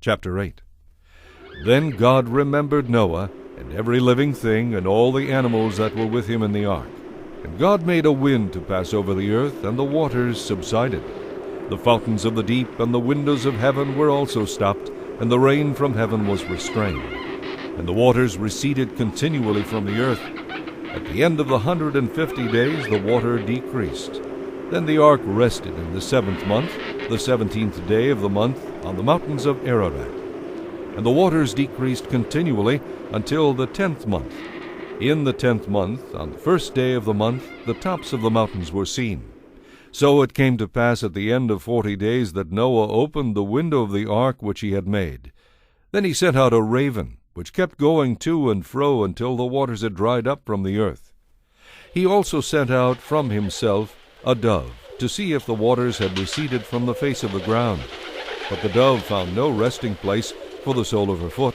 Chapter 8. Then God remembered Noah, and every living thing, and all the animals that were with him in the ark. And God made a wind to pass over the earth, and the waters subsided. The fountains of the deep and the windows of heaven were also stopped, and the rain from heaven was restrained. And the waters receded continually from the earth. At the end of the 150 days the water decreased. Then the ark rested in the 7th month, the 17th day of the month, on the mountains of Ararat. And the waters decreased continually until the 10th month. In the 10th month, on the 1st day of the month, the tops of the mountains were seen. So it came to pass at the end of 40 days that Noah opened the window of the ark which he had made. Then he sent out a raven, which kept going to and fro until the waters had dried up from the earth. He also sent out from himself a dove, to see if the waters had receded from the face of the ground. But the dove found no resting place for the sole of her foot,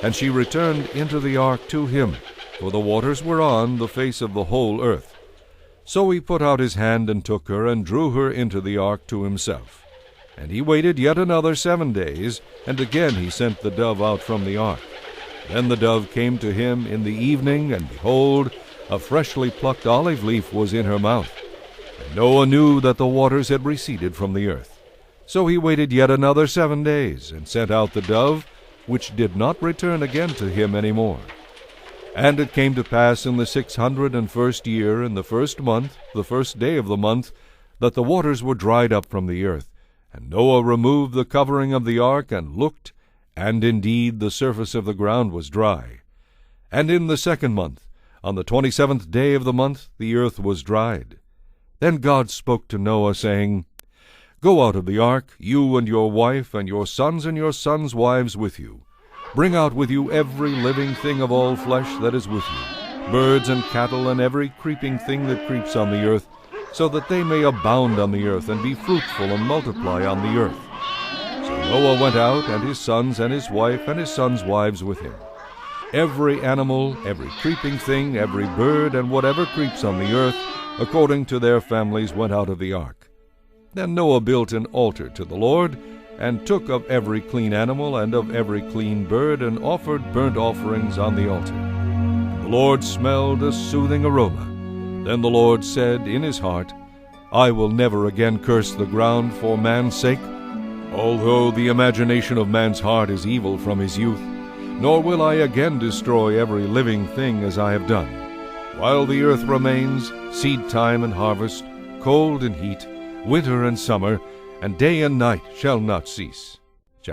and she returned into the ark to him, for the waters were on the face of the whole earth. So he put out his hand and took her, and drew her into the ark to himself. And he waited yet another 7 days, and again he sent the dove out from the ark. Then the dove came to him in the evening, and behold, a freshly plucked olive leaf was in her mouth. And Noah knew that the waters had receded from the earth. So he waited yet another 7 days, and sent out the dove, which did not return again to him any more. And it came to pass in the 601st year, in the 1st month, the 1st day of the month, that the waters were dried up from the earth. And Noah removed the covering of the ark, and looked, and indeed the surface of the ground was dry. And in the 2nd month, on the 27th day of the month, the earth was dried. Then God spoke to Noah, saying, Go out of the ark, you and your wife, and your sons wives with you. Bring out with you every living thing of all flesh that is with you, birds and cattle, and every creeping thing that creeps on the earth, so that they may abound on the earth, and be fruitful and multiply on the earth. So Noah went out, and his sons and his wife and his sons' wives with him. Every animal, every creeping thing, every bird, and whatever creeps on the earth, according to their families, went out of the ark. Then Noah built an altar to the Lord, and took of every clean animal and of every clean bird, and offered burnt offerings on the altar. And the Lord smelled a soothing aroma. Then the Lord said in his heart, I will never again curse the ground for man's sake, although the imagination of man's heart is evil from his youth, nor will I again destroy every living thing as I have done. While the earth remains, seed time and harvest, cold and heat, winter and summer, and day and night shall not cease.